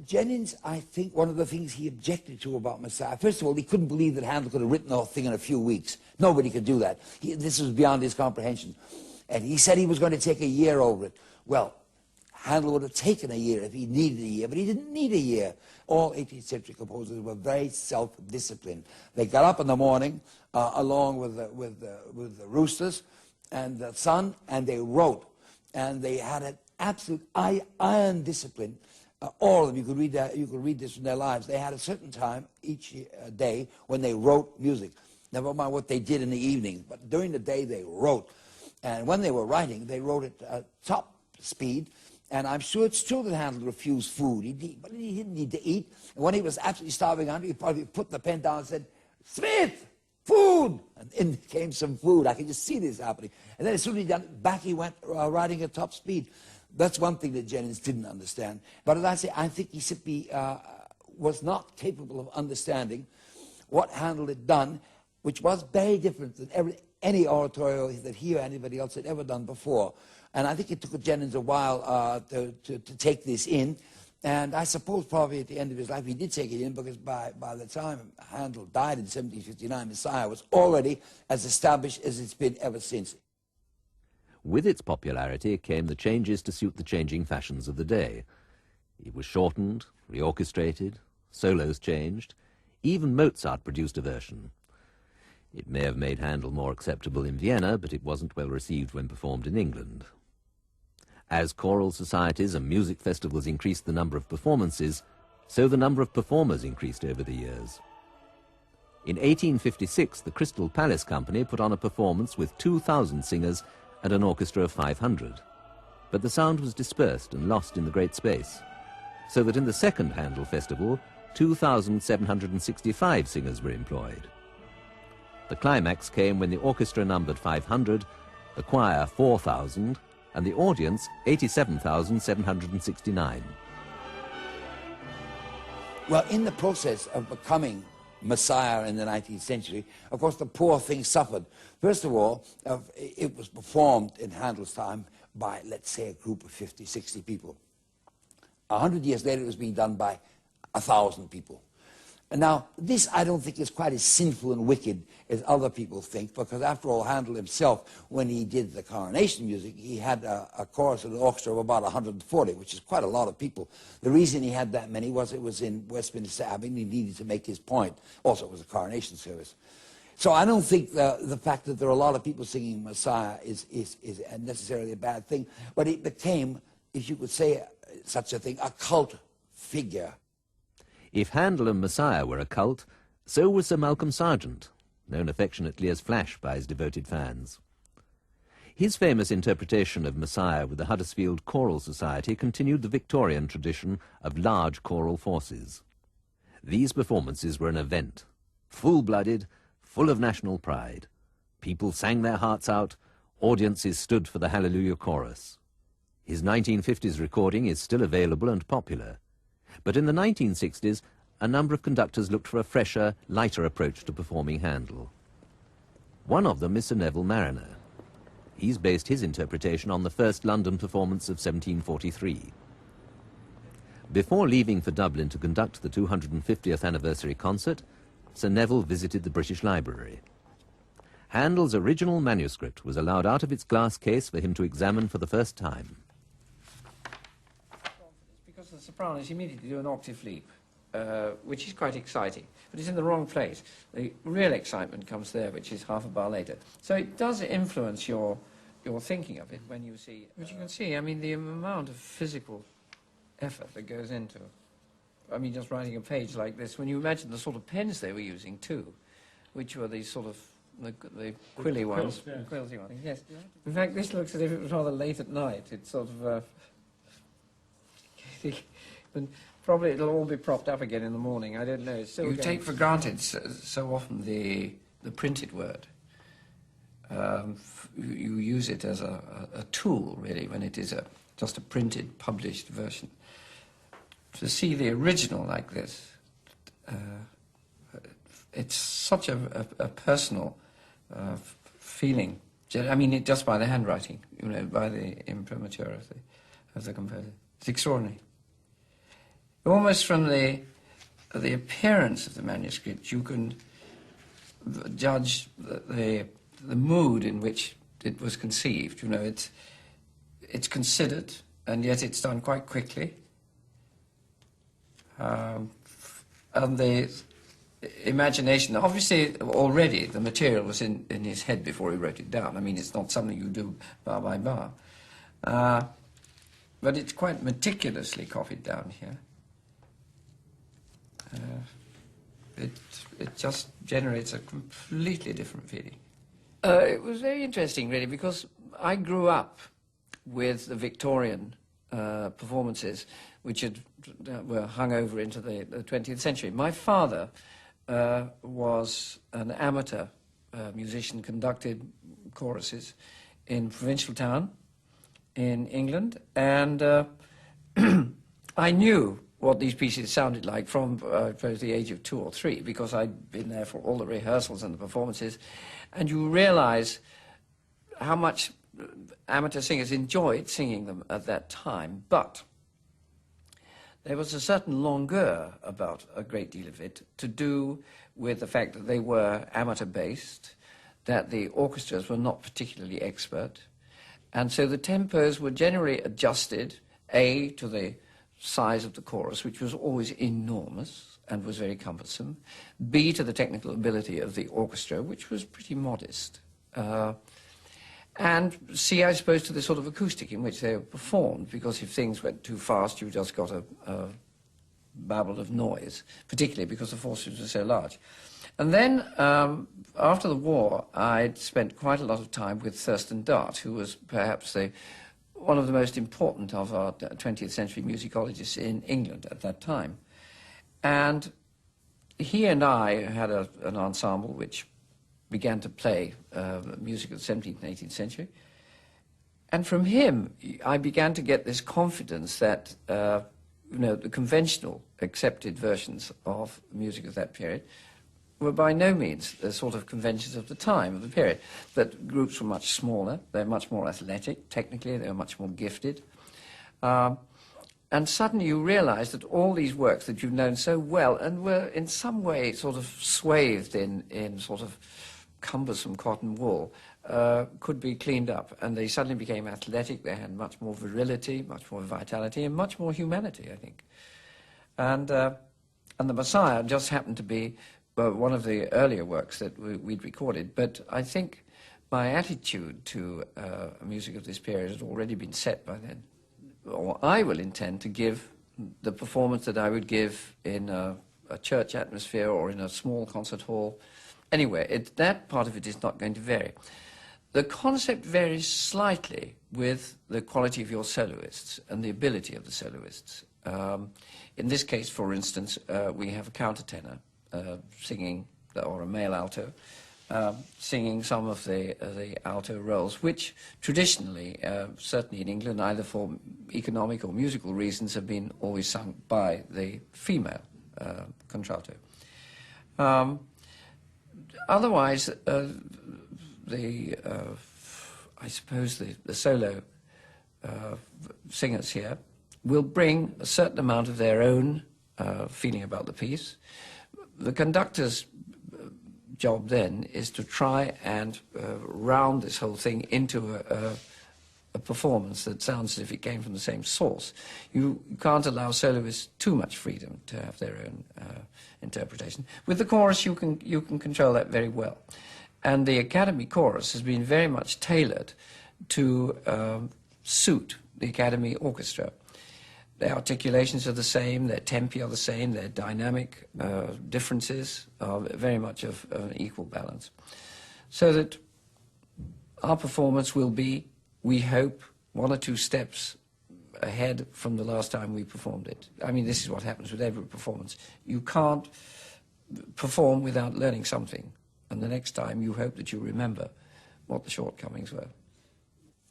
Jennings, I think one of the things he objected to about Messiah, first of all, he couldn't believe that Handel could have written the whole thing in a few weeks. Nobody could do that. This was beyond his comprehension. And he said he was going to take a year over it. Well, Handel would have taken a year if he needed a year, but he didn't need a year. All 18th century composers were very self-disciplined. They got up in the morning along with the roosters and the sun, and they wrote. And they had an absolute iron discipline. All of them, you could read this in their lives. They had a certain time each day when they wrote music. Never mind what they did in the evening, but during the day they wrote. And when they were writing, they wrote at top speed. And I'm sure it's true that Handel refused food. But he didn't need to eat. And when he was absolutely starving hungry, he probably put the pen down and said, "Smith, food!" And in came some food. I can just see this happening. And then as soon as he done it, back he went writing at top speed. That's one thing that Jennings didn't understand. But as I say, I think he simply was not capable of understanding what Handel had done, which was very different than any oratorio that he or anybody else had ever done before. And I think it took Jennings a while to take this in. And I suppose probably at the end of his life he did take it in, because by the time Handel died in 1759, Messiah was already as established as it's been ever since. With its popularity came the changes to suit the changing fashions of the day. It was shortened, reorchestrated, solos changed. Even Mozart produced a version. It may have made Handel more acceptable in Vienna, but it wasn't well received when performed in England. As choral societies and music festivals increased the number of performances, so the number of performers increased over the years. In 1856, the Crystal Palace Company put on a performance with 2,000 singers and an orchestra of 500. But the sound was dispersed and lost in the great space, so that in the second Handel festival, 2,765 singers were employed. The climax came when the orchestra numbered 500, the choir 4,000, and the audience 87,769. Well, in the process of becoming Messiah in the 19th century, of course, the poor thing suffered. First of all, it was performed in Handel's time by, let's say, a group of 50, 60 people. 100 years later, it was being done by 1,000 people. And now, this I don't think is quite as sinful and wicked as other people think, because after all, Handel himself, when he did the coronation music, he had a chorus and an orchestra of about 140, which is quite a lot of people. The reason he had that many was it was in Westminster Abbey, and he needed to make his point. Also, it was a coronation service. So I don't think the fact that there are a lot of people singing Messiah is necessarily a bad thing, but it became, if you could say such a thing, a cult figure. If Handel and Messiah were a cult, so was Sir Malcolm Sargent, known affectionately as Flash by his devoted fans. His famous interpretation of Messiah with the Huddersfield Choral Society continued the Victorian tradition of large choral forces. These performances were an event, full-blooded, full of national pride. People sang their hearts out, audiences stood for the Hallelujah Chorus. His 1950s recording is still available and popular. But in the 1960s, a number of conductors looked for a fresher, lighter approach to performing Handel. One of them is Sir Neville Marriner. He's based his interpretation on the first London performance of 1743. Before leaving for Dublin to conduct the 250th anniversary concert, Sir Neville visited the British Library. Handel's original manuscript was allowed out of its glass case for him to examine for the first time. The sopranos immediately do an octave leap, which is quite exciting, but it's in the wrong place. The real excitement comes there, which is half a bar later. So it does influence your thinking of it when you see. But you can see, I mean, the amount of physical effort that goes into, I mean, just writing a page like this. When you imagine the sort of pens they were using too, which were these sort of the quilly ones, quilty ones. Yes. In fact, this looks as if it was rather late at night. It's sort of. And probably it'll all be propped up again in the morning. I don't know. It's still you take for granted so often the printed word. You use it as a tool, really, when it is just a printed, published version. To see the original like this, it's such a personal feeling. I mean, just by the handwriting, by the imprimatur of the composer. It's extraordinary. almost from the appearance of the manuscript, you can judge the mood in which it was conceived. You know, it's considered, and yet it's done quite quickly. And the imagination, obviously already the material was in his head before he wrote it down. I mean, it's not something you do bar by bar. But it's quite meticulously copied down here. It just generates a completely different feeling. It was very interesting, really, because I grew up with the Victorian performances, which were hung over into the 20th century. My father was an amateur musician, conducted choruses in provincial town in England, and I knew what these pieces sounded like from, I suppose, the age of 2 or 3, because I'd been there for all the rehearsals and the performances, and you realize how much amateur singers enjoyed singing them at that time, but there was a certain langueur about a great deal of it, to do with the fact that they were amateur-based, that the orchestras were not particularly expert, and so the tempos were generally adjusted, A, to the size of the chorus, which was always enormous and was very cumbersome, B, to the technical ability of the orchestra, which was pretty modest, and C, I suppose, to the sort of acoustic in which they were performed, because if things went too fast, you just got a babble of noise, particularly because the forces were so large. And then, after the war, I'd spent quite a lot of time with Thurston Dart, who was perhaps one of the most important of our 20th century musicologists in England at that time. And he and I had an ensemble which began to play music of the 17th and 18th century. And from him, I began to get this confidence that you know, the conventional accepted versions of music of that period were by no means the sort of conventions of the time, of the period. That groups were much smaller, they're much more athletic, technically, they were much more gifted. And suddenly you realize that all these works that you've known so well and were in some way sort of swathed in sort of cumbersome cotton wool could be cleaned up, and they suddenly became athletic, they had much more virility, much more vitality, and much more humanity, I think. And the Messiah just happened to be one of the earlier works that we'd recorded, but I think my attitude to music of this period had already been set by then. Or I will intend to give the performance that I would give in a church atmosphere or in a small concert hall. Anyway, that part of it is not going to vary. The concept varies slightly with the quality of your soloists and the ability of the soloists. In this case, for instance, we have a countertenor singing, or a male alto, singing some of the alto roles, which traditionally, certainly in England, either for economic or musical reasons, have been always sung by the female contralto. Otherwise, I suppose the solo singers here will bring a certain amount of their own feeling about the piece. The conductor's job then is to try and round this whole thing into a performance that sounds as if it came from the same source. You can't allow soloists too much freedom to have their own interpretation. With the chorus, you can control that very well. And the Academy chorus has been very much tailored to suit the Academy orchestra. Their articulations are the same, their tempi are the same, their dynamic differences are very much of an equal balance. So that our performance will be, we hope, 1 or 2 steps ahead from the last time we performed it. I mean, this is what happens with every performance. You can't perform without learning something, and the next time you hope that you remember what the shortcomings were.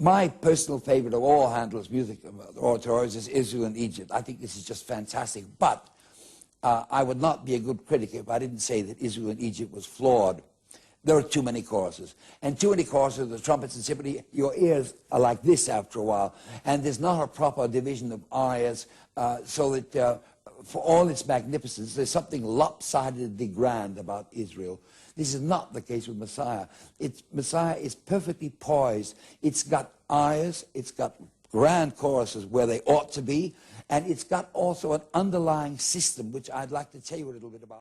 My personal favorite of all Handel's music oratorios is Israel and Egypt. I think this is just fantastic, but I would not be a good critic if I didn't say that Israel and Egypt was flawed. There are too many choruses, and too many choruses of the trumpets and symphony. Your ears are like this after a while, and there's not a proper division of arias, so that for all its magnificence, there's something lopsidedly grand about Israel. This is not the case with Messiah. Messiah is perfectly poised. It's got airs, it's got grand choruses where they ought to be, and it's got also an underlying system, which I'd like to tell you a little bit about.